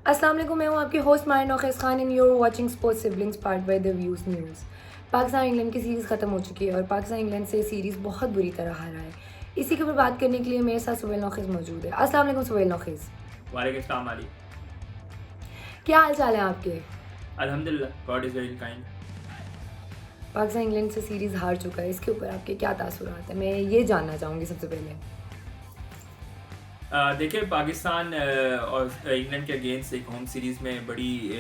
अस्सलाम वालेकुम, मैं हूँ आपकी host Marin Naukhez Khan and you are watching sports siblings part by the views news. Pakistan England की सीरीज़ ख़त्म हो चुकी है और पाकिस्तान इंग्लैंड से सीरीज़ बहुत बुरी तरह हारा है। इसी के ऊपर बात करने के लिए मेरे साथ सुहेल नौखेज़ मौजूद है। अस्सलाम वालेकुम सुहेल नौखेज़, वालेकुम अस्सलाम अली। क्या हाल चाल है आपके? अल्हम्दुलिल्लाह, God is very kind. Pakistan England से सीरीज़ हार चुका है, इसके ऊपर आपके क्या तासुरात हैं? मैं ये जानना चाहूँगी सबसे पहले। देखिए, पाकिस्तान और इंग्लैंड के अगेंस्ट एक होम सीरीज़ में बड़ी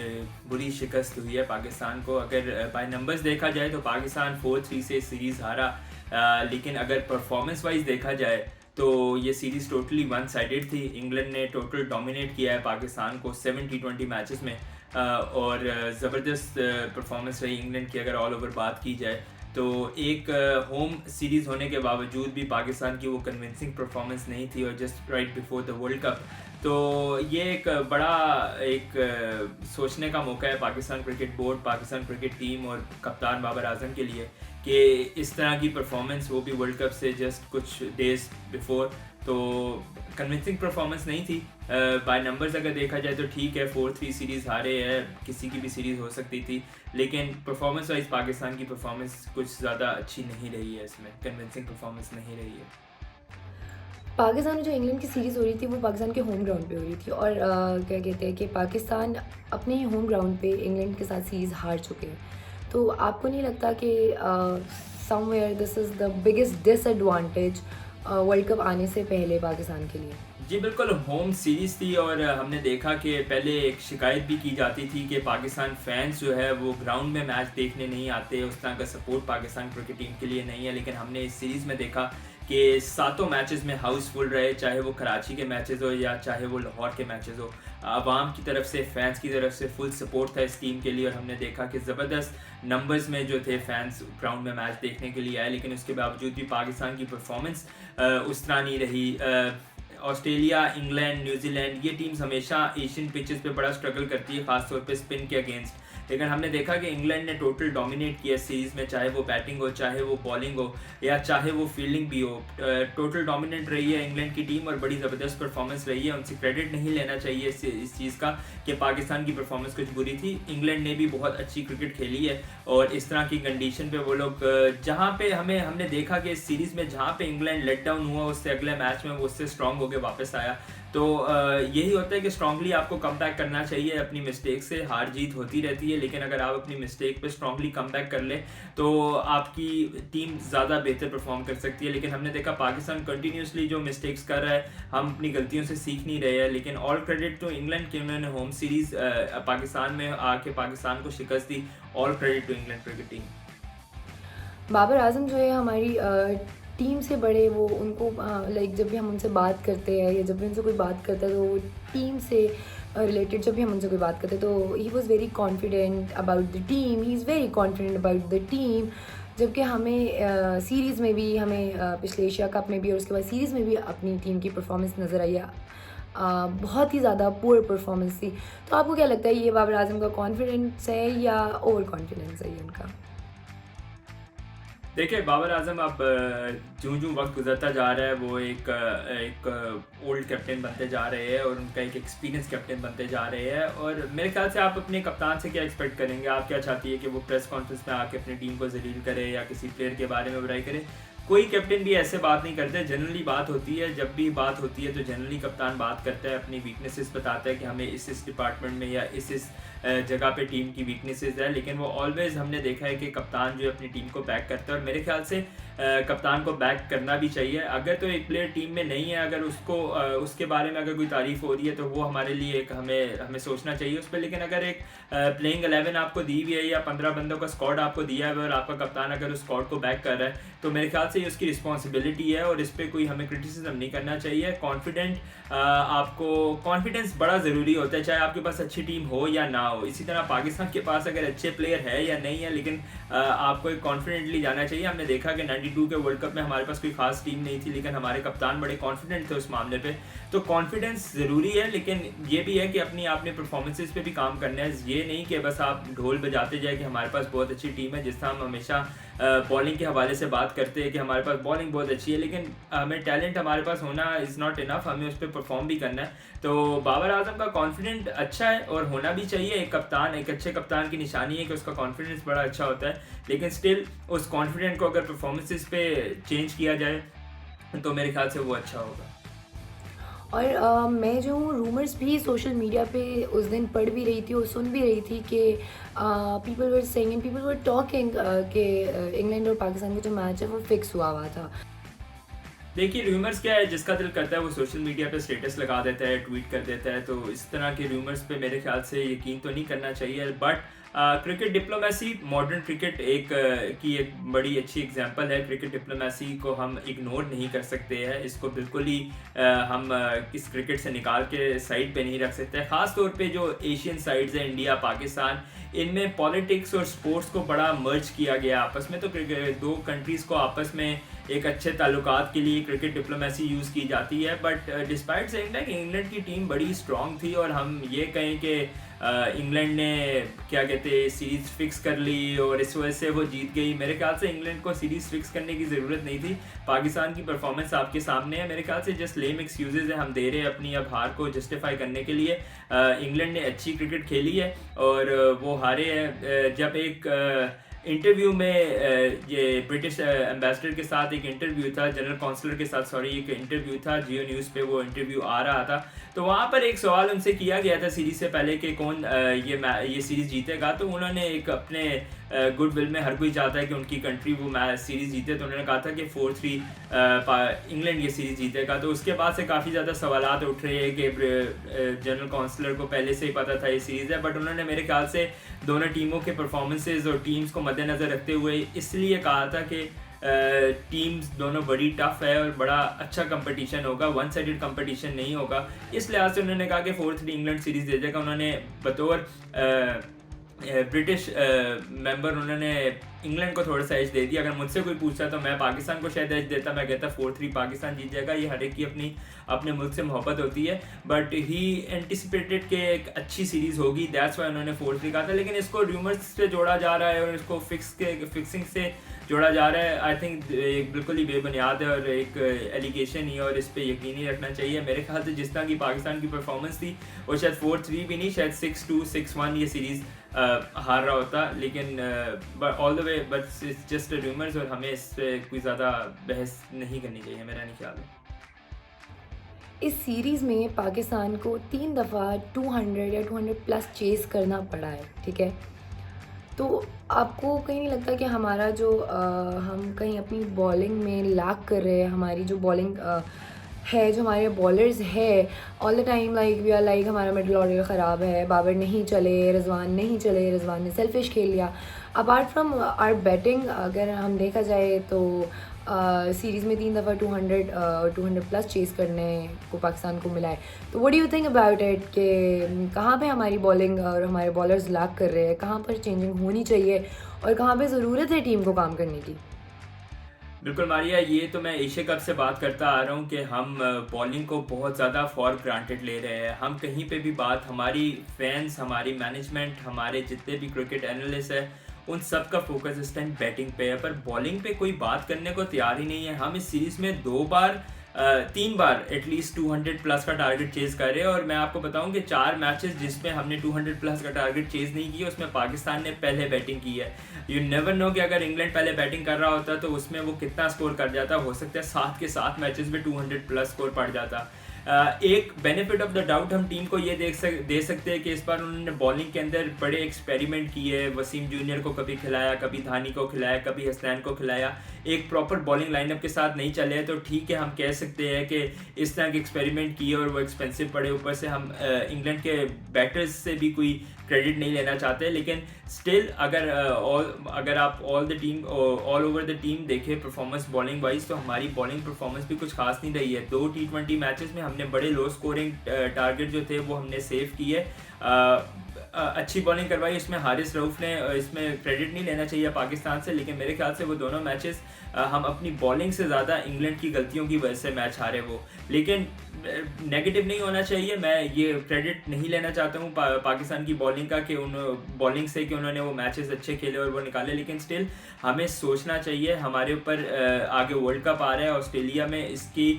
बुरी शिकस्त हुई है पाकिस्तान को। अगर बाय नंबर्स देखा जाए तो पाकिस्तान 4-3 से सीरीज़ हारा, लेकिन अगर परफॉर्मेंस वाइज देखा जाए तो ये सीरीज़ टोटली वन साइडेड थी। इंग्लैंड ने टोटल डोमिनेट किया है पाकिस्तान को 7 T20 मैचेस में, और ज़बरदस्त परफॉर्मेंस रही इंग्लैंड की अगर ऑल ओवर बात की जाए तो। एक होम सीरीज़ होने के बावजूद भी पाकिस्तान की वो कन्विंसिंग परफॉर्मेंस नहीं थी, और just right before the world cup. तो ये एक बड़ा सोचने का मौका है Pakistan cricket board, Pakistan cricket team और कप्तान बाबर आजम के लिए कि इस तरह की परफॉर्मेंस, वो भी वर्ल्ड कप से जस्ट कुछ डेज बिफोर, तो कन्विंसिंग परफॉर्मेंस नहीं थी। बाय नंबर्स अगर देखा जाए तो ठीक है, 4-3 सीरीज़ हारे है, किसी की भी सीरीज़ हो सकती थी, लेकिन परफॉर्मेंस वाइज पाकिस्तान की परफॉर्मेंस कुछ ज़्यादा अच्छी नहीं रही है, इसमें कन्विंसिंग परफॉर्मेंस नहीं रही है। पाकिस्तान में जो इंग्लैंड की सीरीज़ हो रही थी वो पाकिस्तान के होम ग्राउंड पे हो रही थी और क्या कहते हैं कि पाकिस्तान अपने ही होम ग्राउंड पे इंग्लैंड के साथ सीरीज़ हार चुके हैं। तो आपको नहीं लगता कि somewhere this is the biggest disadvantage world cup आने से पहले पाकिस्तान के लिए? जी बिल्कुल, होम सीरीज़ थी, और हमने देखा कि पहले एक शिकायत भी की जाती थी कि पाकिस्तान फैंस जो है वो ग्राउंड में मैच देखने नहीं आते, उस तरह का सपोर्ट पाकिस्तान क्रिकेट टीम के लिए नहीं है। लेकिन हमने इस सीरीज़ में देखा कि सातों मैचेस में हाउसफुल रहे, चाहे वो कराची के मैचेस हो या चाहे वो लाहौर के मैचेस हो। आवाम की तरफ से, फैंस की तरफ से फुल सपोर्ट था इस टीम के लिए, और हमने देखा कि ज़बरदस्त नंबर्स में जो थे फैंस ग्राउंड में मैच देखने के लिए आए। लेकिन उसके बावजूद भी पाकिस्तान की परफॉर्मेंस उस तरह नहीं रही। ऑस्ट्रेलिया, इंग्लैंड, न्यूजीलैंड, ये टीम्स हमेशा एशियन पिचेस पे बड़ा स्ट्रगल करती है, खासतौर पे स्पिन के अगेंस्ट। लेकिन हमने देखा कि इंग्लैंड ने टोटल डोमिनेट किया सीरीज़ में, चाहे वो बैटिंग हो, चाहे वो बॉलिंग हो, या चाहे वो फील्डिंग भी हो। टोटल डोमिनेट रही है इंग्लैंड की टीम, और बड़ी ज़बरदस्त परफॉर्मेंस रही है। उनसे क्रेडिट नहीं लेना चाहिए इस चीज़ का कि पाकिस्तान की परफॉर्मेंस कुछ बुरी थी। इंग्लैंड ने भी बहुत अच्छी क्रिकेट खेली है, और इस तरह की कंडीशन पे वो लोग, जहाँ पे हमने देखा कि इस सीरीज़ में जहाँ पे इंग्लैंड लेट डाउन हुआ, उससे अगले मैच में वो उससे स्ट्रॉन्ग होकर वापस आया। तो यही होता है कि स्ट्रांगली आपको कम बैक करना चाहिए। अपनी मिस्टेक से हार जीत होती रहती है, लेकिन अगर आप अपनी मिस्टेक पे स्ट्रांगली कम बैक कर ले तो आपकी टीम ज़्यादा बेहतर परफॉर्म कर सकती है। लेकिन हमने देखा पाकिस्तान कंटिन्यूसली जो मिस्टेक्स कर रहा है, हम अपनी गलतियों से सीख नहीं रहे हैं। लेकिन ऑल क्रेडिट तो इंग्लैंड के, उन्होंने होम सीरीज़ पाकिस्तान में आके पाकिस्तान को शिकस्त दी। All credit to England cricket team. Babar Azam जो है हमारी टीम से बड़े, वो उनको लाइक जब भी हम उनसे बात करते हैं या जब भी उनसे कोई बात करता है तो वो टीम से रिलेटेड जब भी हम उनसे कोई बात करते हैं तो he was very confident about the team, he is very confident about the team. जबकि हमें सीरीज़ में भी, हमें पिछले एशिया कप में भी और उसके बाद सीरीज़ में भी अपनी टीम की परफॉर्मेंस नज़र आई है। बहुत ही ज़्यादा पुअर परफॉर्मेंस थी। तो आपको क्या लगता है, ये बाबर आज़म का कॉन्फिडेंस है या ओवर कॉन्फिडेंस है ये उनका? देखिए, बाबर आजम अब जूँ जूँ वक्त गुजरता जा रहा है, वो एक ओल्ड कैप्टन बनते जा रहे हैं, और उनका एक एक्सपीरियंस कैप्टन बनते जा रहे हैं। और मेरे ख्याल से आप अपने कप्तान से क्या एक्सपेक्ट करेंगे? आप क्या चाहती है कि वो प्रेस कॉन्फ्रेंस में आके अपनी टीम को जलील करे या किसी प्लेयर के बारे में बुराई करे? कोई कैप्टन भी ऐसे बात नहीं करते। जनरली बात होती है, जब भी बात होती है तो जनरली कप्तान बात करता है, अपनी वीकनेसेस बताता है कि हमें इस डिपार्टमेंट में या इस जगह पे टीम की वीकनेसेस है। लेकिन वो ऑलवेज, हमने देखा है कि कप्तान जो है अपनी टीम को बैक करता है, और मेरे ख्याल से कप्तान को बैक करना भी चाहिए। अगर तो एक प्लेयर टीम में नहीं है, अगर उसको उसके बारे में अगर कोई तारीफ हो रही है तो वो हमारे लिए एक हमें सोचना चाहिए उस पर। लेकिन अगर एक प्लेइंग 11 आपको दी हुई है या 15 बंदों का स्क्वाड आपको दिया है और आपका कप्तान अगर उस स्क्वाड को बैक कर रहा है, तो मेरे ख्याल से ये उसकी रिस्पॉन्सिबिलिटी है, और इस पर कोई हमें क्रिटिसिज्म नहीं करना चाहिए। आपको कॉन्फिडेंस बड़ा ज़रूरी होता है, चाहे आपके पास अच्छी टीम हो या ना हो। इसी तरह पाकिस्तान के पास अगर अच्छे प्लेयर है या नहीं है, लेकिन आपको एक कॉन्फिडेंटली जाना चाहिए। हमने देखा कि 92 के वर्ल्ड कप में हमारे पास कोई खास टीम नहीं थी, लेकिन हमारे कप्तान बड़े कॉन्फिडेंट थे उस मामले पे। तो कॉन्फिडेंस ज़रूरी है, लेकिन ये भी है कि आपने परफॉर्मेंसेस पे भी काम करना है। ये नहीं कि बस आप ढोल बजाते जाए कि हमारे पास बहुत अच्छी टीम है, जिस तरह हम हमेशा बॉलिंग के हवाले से बात करते हैं कि हमारे पास बॉलिंग बहुत अच्छी है, लेकिन हमें टैलेंट हमारे पास होना इज़ नॉट इनफ, हमें उस पर परफॉर्म भी करना है। तो बाबर आजम का कॉन्फिडेंट अच्छा है और होना भी चाहिए। एक अच्छे कप्तान की निशानी है कि उसका कॉन्फिडेंस बड़ा अच्छा होता है, लेकिन स्टिल उस कॉन्फिडेंट को अगर परफॉर्मेंसेस पे चेंज किया जाए तो मेरे ख्याल से वो अच्छा होगा। और मैं जो हूँ रूमर्स भी सोशल मीडिया पे उस दिन पढ़ भी रही थी और सुन भी रही थी कि people were saying and people were talking कि इंग्लैंड और पाकिस्तान का जो मैच है वो फिक्स हुआ था। देखिए रूमर्स क्या है, जिसका दिल करता है वो सोशल मीडिया पे स्टेटस लगा देता है, ट्वीट कर देता है, तो इस तरह के रूमर्स पे मेरे ख्याल से यकीन तो नहीं करना चाहिए। But cricket diplomacy, modern cricket की एक बड़ी अच्छी एग्जांपल है। क्रिकेट डिप्लोमेसी को हम इग्नोर नहीं कर सकते हैं, इसको बिल्कुल ही हम इस क्रिकेट से निकाल के साइड पे नहीं रख सकते। ख़ास तौर पे जो एशियन साइड्स हैं, इंडिया, पाकिस्तान, इनमें पॉलिटिक्स और स्पोर्ट्स को बड़ा मर्ज किया गया आपस में। तो दो कंट्रीज़ को आपस में एक अच्छे ताल्लुकात के लिए क्रिकेट डिप्लोमेसी यूज़ की जाती है। But despite saying that England की टीम बड़ी स्ट्रॉन्ग थी और हम ये कहें कि इंग्लैंड ने क्या कहते हैं सीरीज़ फिक्स कर ली और इस वजह से वो जीत गई, मेरे ख्याल से इंग्लैंड को सीरीज़ फिक्स करने की ज़रूरत नहीं थी। पाकिस्तान की परफॉर्मेंस आपके सामने है, मेरे ख्याल से जस्ट लेम एक्सक्यूजेज है हम दे रहे हैं अपनी अब हार को जस्टिफाई करने के लिए। इंग्लैंड ने अच्छी क्रिकेट खेली है और वो हारे हैं। जब एक इंटरव्यू में ये ब्रिटिश एम्बेसडर के साथ एक इंटरव्यू था, जनरल काउंसलर के साथ सॉरी, एक इंटरव्यू था जियो न्यूज़ पे, वो इंटरव्यू आ रहा था, तो वहाँ पर एक सवाल उनसे किया गया था सीरीज़ से पहले कि कौन ये सीरीज़ जीतेगा। तो उन्होंने एक अपने गुड विल में, हर कोई चाहता है कि उनकी कंट्री वो मैच सीरीज़ जीते, तो उन्होंने कहा था कि 4-3 इंग्लैंड ये सीरीज़ जीतेगा। तो उसके बाद से काफ़ी ज़्यादा सवालात उठ रहे हैं कि जनरल काउंसलर को पहले से ही पता था ये सीरीज़ है, बट उन्होंने मेरे ख्याल से दोनों टीमों के परफॉर्मेंसेज और टीम्स को मद्देनज़र रखते हुए इसलिए कहा था कि टीम्स दोनों बड़ी टफ है और बड़ा अच्छा कंपटीशन होगा, वन साइडेड कंपटीशन नहीं होगा। इस लिहाज से उन्होंने कहा कि 4-3 इंग्लैंड सीरीज़ दे देगा। उन्होंने बतौर ब्रिटिश मेंबर उन्होंने इंग्लैंड को थोड़ा सा एज दे दिया। अगर मुझसे कोई पूछता तो मैं पाकिस्तान को शायद एज देता, मैं कहता 4-3 पाकिस्तान जीत जाएगा। ये हर एक की अपने मुल्क से मोहब्बत होती है, बट ही एंटिसिपेटेड कि एक अच्छी सीरीज़ होगी, दैट्स वाई उन्होंने 4-3 कहा था। लेकिन इसको र्यूमर्स से जोड़ा जा रहा है और इसको फिक्सिंग से जोड़ा जा रहा है। आई थिंक एक बिल्कुल ही बेबुनियाद है और एक एलिगेशन ही है और इस पर यकीन ही रखना चाहिए। मेरे ख्याल से जिस तरह की पाकिस्तान की परफॉर्मेंस थी वो शायद 4-3 भी नहीं, शायद 6-2 6-1 ये सीरीज़ हार रहा होता। लेकिन all the way but it's just rumours और हमें इस पर कोई ज़्यादा बहस नहीं करनी चाहिए, मेरा नहीं ख्याल है। इस सीरीज़ में पाकिस्तान को 3 दफ़ा 200 या 200 प्लस चेज़ करना पड़ा है, ठीक है। तो आपको कहीं नहीं लगता कि हमारा जो हम कहीं अपनी बॉलिंग में लैक कर रहे हैं, हमारी जो बॉलिंग है, जो हमारे बॉलर्स है, all the time like we are like हमारा मिडल ऑर्डर ख़राब है, बाबर नहीं चले, रिजवान नहीं चले, रिजवान ने सेल्फिश खेल लिया। अपार्ट फ्रॉम आर बैटिंग अगर हम देखा जाए तो सीरीज़ में 3 दफ़ा 200 प्लस चेज़ करने को पाकिस्तान को मिला है। तो what do you think about it कि कहाँ पे हमारी बॉलिंग और हमारे बॉलर्स लैक कर रहे हैं, कहाँ पर चेंजिंग होनी चाहिए और कहाँ पे ज़रूरत है टीम को काम करने की? बिल्कुल मारिया, ये तो मैं एशिया कप से बात करता आ रहा हूँ कि हम बॉलिंग को बहुत ज़्यादा फॉर ग्रांटेड ले रहे हैं। हम कहीं पे भी बात, हमारी फैंस, हमारी मैनेजमेंट, हमारे जितने भी क्रिकेट एनालिस्ट है, उन सब का फोकस इस टाइम बैटिंग पे है, पर बॉलिंग पे कोई बात करने को तैयार ही नहीं है। हम इस सीरीज़ में 3 बार एटलीस्ट 200 प्लस का टारगेट चेज़ कर रहे हैं और मैं आपको बताऊं कि 4 मैचेस जिसमें हमने 200 प्लस का टारगेट चेज़ नहीं किया उसमें पाकिस्तान ने पहले बैटिंग की है। यू नेवर नो कि अगर इंग्लैंड पहले बैटिंग कर रहा होता तो उसमें वो कितना स्कोर कर जाता, हो सकता है 7 के 7 मैचेस में 200 प्लस स्कोर पड़ जाता। एक बेनिफिट ऑफ द डाउट हम टीम को ये दे सकते हैं कि इस बार उन्होंने बॉलिंग के अंदर बड़े एक्सपेरिमेंट किए। वसीम जूनियर को कभी खिलाया, कभी धानी को खिलाया, कभी हसनैन को खिलाया, एक प्रॉपर बॉलिंग लाइनअप के साथ नहीं चले। तो ठीक है, हम कह सकते हैं कि इस तरह के एक्सपेरिमेंट किए और वो एक्सपेंसिव पड़े। ऊपर से हम इंग्लैंड के बैटर्स से भी कोई क्रेडिट नहीं लेना चाहते, लेकिन स्टिल अगर आप ऑल ओवर द टीम देखें परफॉर्मेंस बॉलिंग वाइज, तो हमारी बॉलिंग परफॉर्मेंस भी कुछ खास नहीं रही है। 2 T20 मैचेस में हमने बड़े लो स्कोरिंग टारगेट जो थे वो हमने सेव किए। अच्छी बॉलिंग करवाई, इसमें हारिस रऊफ ने, इसमें क्रेडिट नहीं लेना चाहिए पाकिस्तान से, लेकिन मेरे ख्याल से वो दोनों मैचेस हम अपनी बॉलिंग से ज़्यादा इंग्लैंड की गलतियों की वजह से मैच हारे वो। लेकिन नेगेटिव नहीं होना चाहिए, मैं ये क्रेडिट नहीं लेना चाहता हूँ पाकिस्तान की बॉलिंग का कि उन बॉलिंग से कि उन्होंने वो मैचेस अच्छे खेले और वो निकाले, लेकिन स्टिल हमें सोचना चाहिए, हमारे ऊपर आगे वर्ल्ड कप आ रहा है, ऑस्ट्रेलिया में इसकी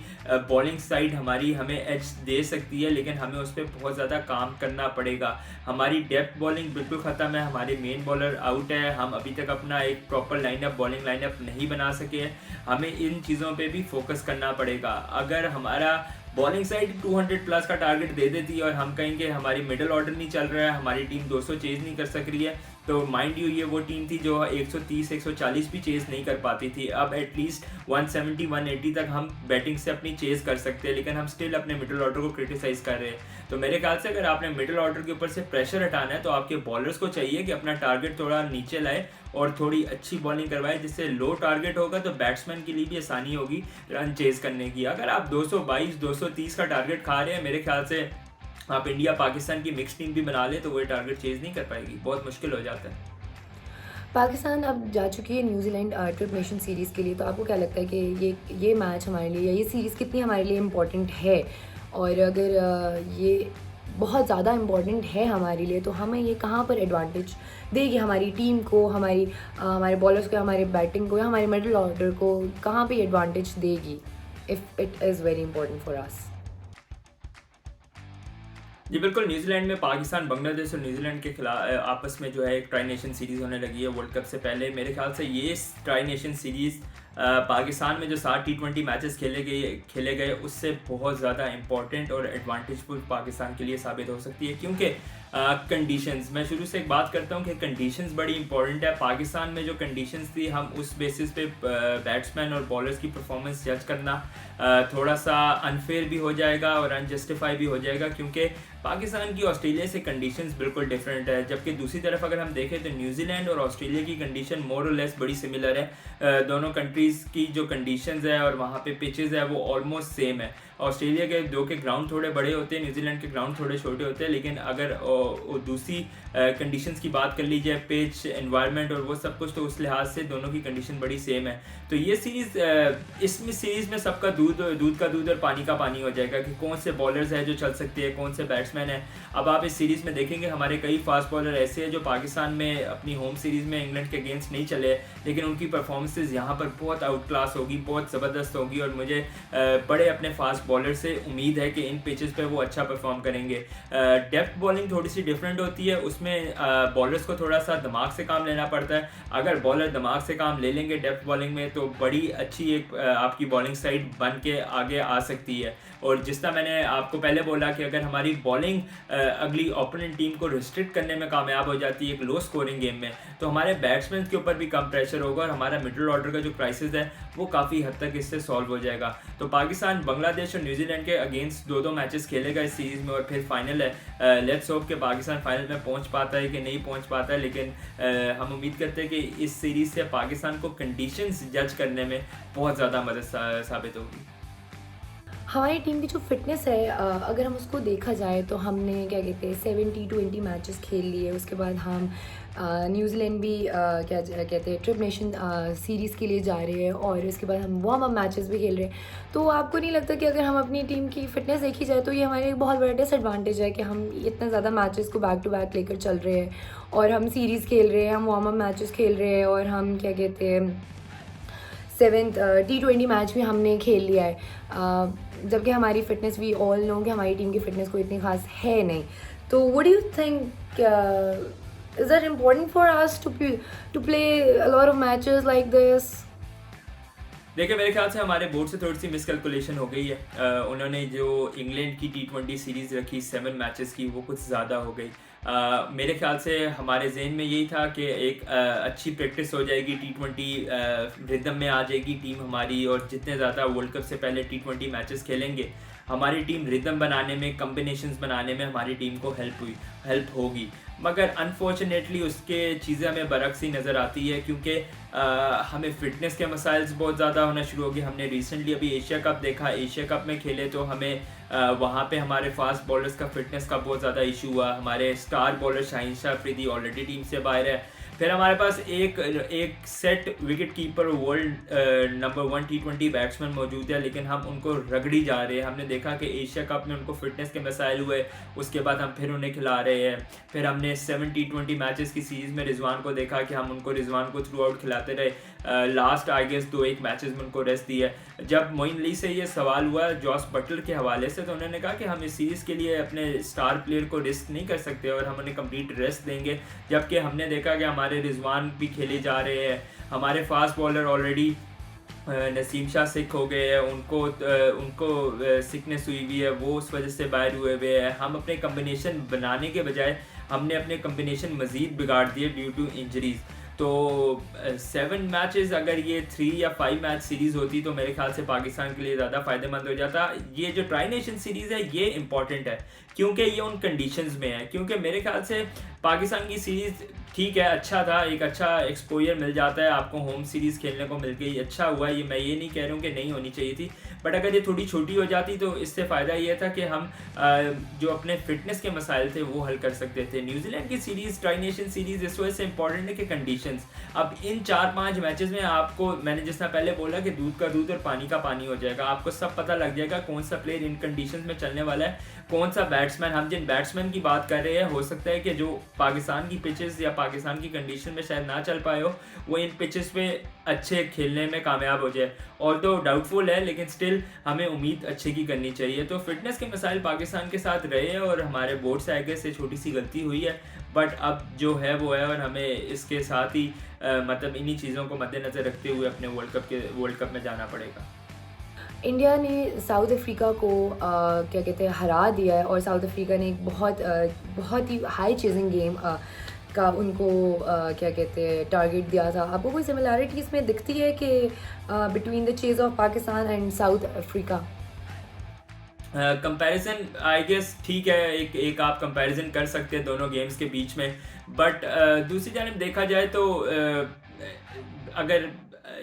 बॉलिंग साइड हमारी हमें एज दे सकती है, लेकिन हमें उस पर बहुत ज़्यादा काम करना पड़ेगा। हमारी डेप्थ बॉलिंग बिल्कुल ख़त्म है, हमारे मेन बॉलर आउट है, हम अभी तक अपना एक प्रॉपर लाइनअप बॉलिंग लाइनअप नहीं बना सके हैं, हमें इन चीज़ों पे भी फोकस करना पड़ेगा। अगर हमारा बॉलिंग साइड 200 प्लस का टारगेट दे देती है और हम कहेंगे हमारी मिडिल ऑर्डर नहीं चल रहा है, हमारी टीम 200 चेज नहीं कर सक रही है, तो माइंड यू ये वो टीम थी जो 130 140 भी चेज नहीं कर पाती थी। अब एटलीस्ट 170 180 तक हम बैटिंग से अपनी चेज कर सकते हैं, लेकिन हम स्टिल अपने मिडिल ऑर्डर को क्रिटिसाइज कर रहे हैं। तो मेरे ख्याल से अगर आपने मिडिल ऑर्डर के ऊपर से प्रेशर हटाना है तो आपके बॉलर्स को चाहिए कि अपना टारगेट थोड़ा नीचे लाए और थोड़ी अच्छी बॉलिंग करवाए, जिससे लो टारगेट होगा तो बैट्समैन के लिए भी आसानी होगी रन चेज करने की। अगर आप 222 230 का टारगेट खा रहे हैं, मेरे ख्याल से आप इंडिया पाकिस्तान की मिक्स टीम भी बना ले तो वो टारगेट चेज नहीं कर पाएगी, बहुत मुश्किल हो जाता है। पाकिस्तान अब जा चुकी है न्यूजीलैंड ट्रिप नेशन सीरीज़ के लिए, तो आपको क्या लगता है कि ये मैच हमारे लिए या ये सीरीज़ कितनी हमारे लिए इम्पोर्टेंट है? और अगर ये बहुत ज़्यादा इम्पोर्टेंट है हमारे लिए, तो हमें ये कहाँ पर एडवांटेज देगी हमारी टीम को, हमारे बॉलर्स को, हमारे बैटिंग को या हमारे मिडिल ऑर्डर को कहाँ पे एडवांटेज देगी if it is very important for us? जी बिल्कुल, न्यूजीलैंड में पाकिस्तान, बांग्लादेश और न्यूजीलैंड के खिलाफ आपस में जो है एक ट्राई नेशन सीरीज़ होने लगी है वर्ल्ड कप से पहले। मेरे ख्याल से ये ट्राई नेशन सीरीज़ पाकिस्तान में जो 7 T20 मैचेस खेले गए उससे बहुत ज़्यादा इंपॉर्टेंट और एडवांटेजफुल पाकिस्तान के लिए साबित हो सकती है, क्योंकि कंडीशंस, मैं शुरू से एक बात करता हूँ कि कंडीशंस बड़ी इंपॉर्टेंट है। पाकिस्तान में जो कंडीशंस थी, हम उस बेसिस पे बैट्समैन और बॉलर्स की परफॉर्मेंस जज करना थोड़ा सा अनफेयर भी हो जाएगा और अनजस्टिफाई भी हो जाएगा, क्योंकि पाकिस्तान की ऑस्ट्रेलिया से कंडीशंस बिल्कुल डिफरेंट है। जबकि दूसरी तरफ अगर हम देखें तो न्यूजीलैंड और ऑस्ट्रेलिया की कंडीशन मोर और लेस बड़ी सिमिलर है। दोनों कंट्रीज़ की जो कंडीशंस है और वहाँ पे पिचेस है वो ऑलमोस्ट सेम है। ऑस्ट्रेलिया के ग्राउंड थोड़े बड़े होते हैं, न्यूजीलैंड के ग्राउंड थोड़े छोटे होते हैं, लेकिन अगर दूसरी कंडीशंस की बात कर लीजिए, पिच, एनवायरनमेंट और वो सब कुछ, तो उस लिहाज से दोनों की कंडीशन बड़ी सेम है। तो ये सीरीज़ में सबका दूध का दूध और पानी का पानी हो जाएगा कि कौन से बॉलर्स हैं जो चल सकते हैं, कौन से बैट्समैन हैं। अब आप इस सीरीज़ में देखेंगे हमारे कई फास्ट बॉलर ऐसे हैं जो पाकिस्तान में अपनी होम सीरीज़ में इंग्लैंड के अगेंस्ट नहीं चले, लेकिन उनकी परफॉर्मेंसेज यहाँ पर बहुत आउट क्लास होगी, बहुत ज़बरदस्त होगी, और मुझे बड़े अपने फास्ट बॉलर से उम्मीद है कि इन पिचेस पे वो अच्छा परफॉर्म करेंगे। डेप्थ बॉलिंग थोड़ी सी डिफरेंट होती है, उसमें बॉलर्स को थोड़ा सा दिमाग से काम लेना पड़ता है। अगर बॉलर दिमाग से काम ले लेंगे डेप्थ बॉलिंग में तो बड़ी अच्छी एक आपकी बॉलिंग साइड बन के आगे आ सकती है। और जिस तरह मैंने आपको पहले बोला कि अगर हमारी बॉलिंग अगली ओपोनेंट टीम को रिस्ट्रिक्ट करने में कामयाब हो जाती है एक लो स्कोरिंग गेम में, तो हमारे बैट्समैन के ऊपर भी कम प्रेशर होगा और हमारा मिडिल ऑर्डर का जो क्राइसिस है वो काफ़ी हद तक इससे सॉल्व हो जाएगा। तो पाकिस्तान, बांग्लादेश और न्यूजीलैंड के अगेंस्ट दो मैचेस खेलेगा इस सीरीज़ में, और फिर फाइनल है। लेट्स होप कि पाकिस्तान फाइनल में पहुंच पाता है कि नहीं पहुंच पाता है, लेकिन हम उम्मीद करते हैं कि इस सीरीज़ से पाकिस्तान को कंडीशंस जज करने में बहुत ज़्यादा मदद साबित होगी। हमारी टीम की जो फिटनेस है, अगर हम उसको देखा जाए तो हमने क्या कहते हैं 70-20 मैचेस खेल लिए, उसके बाद हम न्यूजीलैंड भी क्या कहते हैं ट्रिप नेशन सीरीज़ के लिए जा रहे हैं, और इसके बाद हम वार्म अप मैचेस भी खेल रहे हैं। तो आपको नहीं लगता कि अगर हम अपनी टीम की फ़िटनेस देखी जाए तो ये हमारे एक बहुत बड़ा डिसएडवांटेज है कि हम इतना ज़्यादा मैचेस को बैक टू बैक लेकर चल रहे हैं, और हम सीरीज़ खेल रहे हैं, हम वार्म अप मैचेस खेल रहे हैं, और हम क्या कहते हैं 7th T20 मैच भी हमने खेल लिया है, जबकि हमारी फ़िटनेस, वी ऑल नो कि हमारी टीम की फ़िटनेस कोई इतनी खास है नहीं। तो what do you think, is that important for us to play a lot of matches like this? देखिए, मेरे ख्याल से हमारे बोर्ड से थोड़ी सी मिसकैलकुलेशन हो गई है। उन्होंने जो इंग्लैंड की T20 सीरीज़ रखी 7 मैचेस की, वो कुछ ज़्यादा हो गई। मेरे ख्याल से हमारे जहन में यही था कि एक अच्छी प्रैक्टिस हो जाएगी, T20 रिदम में आ जाएगी टीम हमारी, और जितने ज़्यादा वर्ल्ड कप से पहले T20 मैचेस खेलेंगे हमारी टीम रिदम बनाने में, कम्बिनेशंस बनाने में हमारी टीम को हेल्प होगी। मगर अनफॉर्चुनेटली उसके चीज़ें हमें बरक्स ही नज़र आती है, क्योंकि हमें फ़िटनेस के मसाइल्स बहुत ज़्यादा होना शुरू हो गए। हमने रिसेंटली अभी एशिया कप देखा, एशिया कप में खेले तो हमें वहाँ पे हमारे फास्ट बॉलर्स का फ़िटनेस का बहुत ज़्यादा इशू हुआ। हमारे star bowler Shaheen Shah Afridi already team से बाहर है, फिर हमारे पास एक set wicket keeper world number 1 T20 batsman मौजूद है, लेकिन हम उनको रगड़ी जा रहे हैं। हमने देखा कि एशिया कप में उनको फिटनेस के मसाइल हुए, उसके बाद हम फिर उन्हें खिला रहे हैं। फिर हमने 7 T20 मैचेस की सीरीज़ में रिजवान को देखा कि हम रिजवान को थ्रू आउट खिलाते रहे। लास्ट आई गेस 2-1 मैचेस में उनको रेस्ट दिया। जब मोइन अली से ये सवाल हुआ जॉस बटलर के हवाले से, तो उन्होंने कहा कि हम इस सीरीज़ के लिए अपने स्टार प्लेयर को रिस्क नहीं कर सकते और हम उन्हें कंप्लीट रेस्ट देंगे। जबकि हमने देखा कि हमारे रिजवान भी खेले जा रहे हैं, हमारे fast bowler already Naseem Shah sick हो गए हैं, उनको सिकनेस हुई हुई है, वो उस वजह से बाहर हुए हुए हैं। हम अपने कम्बिनेशन बनाने के बजाय हमने अपने कम्बिनेशन मज़ीद बिगाड़ दिए ड्यू टू इंजरीज़। तो 7 मैचेस अगर ये 3 या 5 मैच सीरीज़ होती तो मेरे ख्याल से पाकिस्तान के लिए ज़्यादा फ़ायदेमंद हो जाता। ये जो ट्राई नेशन सीरीज़ है ये इंपॉर्टेंट है क्योंकि ये उन कंडीशंस में है, क्योंकि मेरे ख्याल से पाकिस्तान की सीरीज़ ठीक है, अच्छा था, एक अच्छा एक्सपोजर मिल जाता है आपको, होम सीरीज़ खेलने को मिल गई, अच्छा हुआ। ये मैं ये नहीं कह रहा हूँ कि नहीं होनी चाहिए थी, बट अगर ये थोड़ी छोटी हो जाती तो इससे फ़ायदा ये था कि हम जो अपने फिटनेस के मसाइल थे वो हल कर सकते थे। न्यूजीलैंड की सीरीज़ ट्राई नेशन सीरीज़ इस वजह से इंपॉर्टेंट है कि कंडीशंस, अब इन 4-5 मैचेस में आपको, मैंने जिस तरह पहले बोला कि दूध का दूध और पानी का पानी हो जाएगा, आपको सब पता लग जाएगा कौन सा प्लेयर इन कंडीशंस में चलने वाला है, कौन सा बैट्समैन। हम जिन बैट्समैन की बात कर रहे हैं, हो सकता है कि जो पाकिस्तान की पिचेस या पाकिस्तान की कंडीशन में शायद ना चल पाए हो, वो इन पिचेस पे अच्छे खेलने में कामयाब हो जाए। और तो डाउटफुल है, लेकिन स्टिल हमें उम्मीद अच्छे की करनी चाहिए। तो फिटनेस के मसाइल पाकिस्तान के साथ रहे हैं और हमारे बोर्ड से आगे से छोटी सी गलती हुई है, बट अब जो है वो है और हमें इसके साथ ही मतलब इन्हीं चीज़ों को मद्देनज़र रखते हुए अपने वर्ल्ड कप में जाना पड़ेगा। इंडिया ने साउथ अफ्रीका को क्या कहते हैं हरा दिया है, और साउथ अफ्रीका ने एक बहुत ही हाई चेजिंग गेम का उनको क्या कहते हैं टारगेट दिया था। आपको कोई सिमिलैरिटी इसमें दिखती है कि between the chase of Pakistan and South Africa? Comparison I guess ठीक है, एक आप कंपैरिजन कर सकते हैं दोनों गेम्स के बीच में, बट दूसरी जानिब देखा जाए तो अगर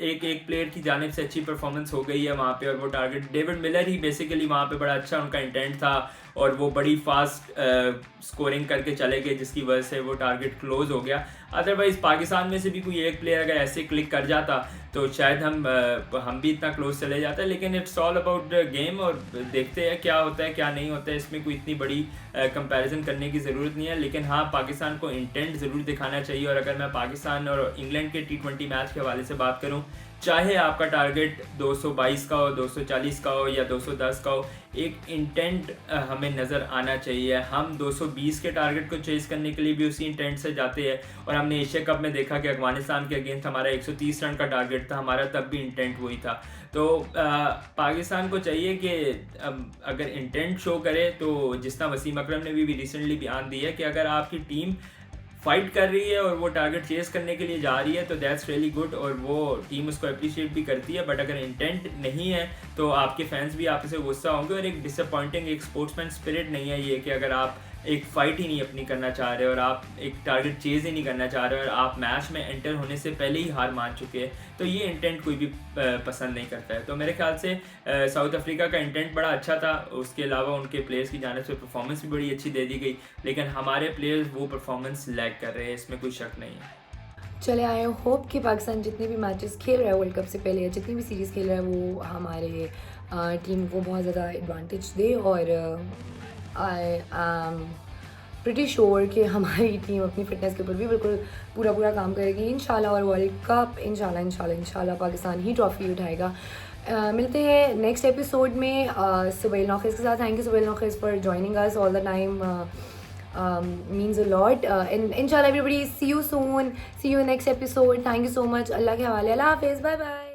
एक प्लेयर की जानिब से अच्छी परफॉर्मेंस हो गई है वहाँ पे, और वो टारगेट डेविड मिलर ही बेसिकली वहाँ पे बड़ा अच्छा उनका इंटेंट था और वो बड़ी फास्ट स्कोरिंग करके चले गए, जिसकी वजह से वो टारगेट क्लोज हो गया। अदरवाइज़ पाकिस्तान में से भी कोई एक प्लेयर अगर ऐसे क्लिक कर जाता तो शायद हम भी इतना क्लोज चले जाते, लेकिन इट्स ऑल अबाउट गेम और देखते हैं क्या होता है क्या नहीं होता है। इसमें कोई इतनी बड़ी कंपैरिजन करने की ज़रूरत नहीं है, लेकिन हाँ पाकिस्तान को इंटेंट ज़रूर दिखाना चाहिए। और अगर मैं पाकिस्तान और इंग्लैंड के T20 मैच के हवाले से बात करूँ, चाहे आपका टारगेट 222 का हो, 240 का हो या 210 का हो, एक इंटेंट हमें नज़र आना चाहिए। हम 220 के टारगेट को चेज़ करने के लिए भी उसी इंटेंट से जाते हैं, और हमने एशिया कप में देखा कि अफगानिस्तान के अगेंस्ट हमारा 130 रन का टारगेट था, हमारा तब भी इंटेंट वही था। तो पाकिस्तान को चाहिए कि अगर इंटेंट शो करे तो, जिस तरह वसीम अकरम ने भी रिसेंटली बयान दिया है कि अगर आपकी टीम फाइट कर रही है और वो टारगेट चेस करने के लिए जा रही है तो दैट्स रियली गुड, और वो टीम उसको अप्रिशिएट भी करती है। बट अगर इंटेंट नहीं है तो आपके फैंस भी आपसे गुस्सा होंगे, और एक डिसअपॉइंटिंग एक स्पोर्ट्समैन स्पिरिट नहीं है ये कि अगर आप एक फ़ाइट ही नहीं अपनी करना चाह रहे और आप एक टारगेट चेज़ ही नहीं करना चाह रहे और आप मैच में एंटर होने से पहले ही हार मान चुके हैं, तो ये इंटेंट कोई भी पसंद नहीं करता है। तो मेरे ख्याल से साउथ अफ्रीका का इंटेंट बड़ा अच्छा था, उसके अलावा उनके प्लेयर्स की जानिब से परफॉर्मेंस भी बड़ी अच्छी दे दी गई, लेकिन हमारे प्लेयर्स वो परफॉर्मेंस लैग कर रहे हैं, इसमें कोई शक नहीं है। चले आई होप कि पाकिस्तान जितने भी मैचेस खेल रहा है वर्ल्ड कप से पहले या जितनी भी सीरीज़ खेल रहा है वो हमारे टीम को बहुत ज़्यादा एडवांटेज दे, और आई एम प्रिटी श्योर कि हमारी टीम अपनी फ़िटनेस के ऊपर भी बिल्कुल पूरा काम करेगी इंशाल्लाह, और वर्ल्ड कप इंशाल्लाह पाकिस्तान ही ट्रॉफ़ी उठाएगा। मिलते हैं नेक्स्ट एपिसोड में सुबैल नौखेज़ के साथ। Thank you Subail Naukhez for joining us all the time, means a lot, and inshallah everybody, see you soon, see you next episode. Thank you so much. अल्लाह के हवाले, अल्लाह हाफिज़, बाय बाय।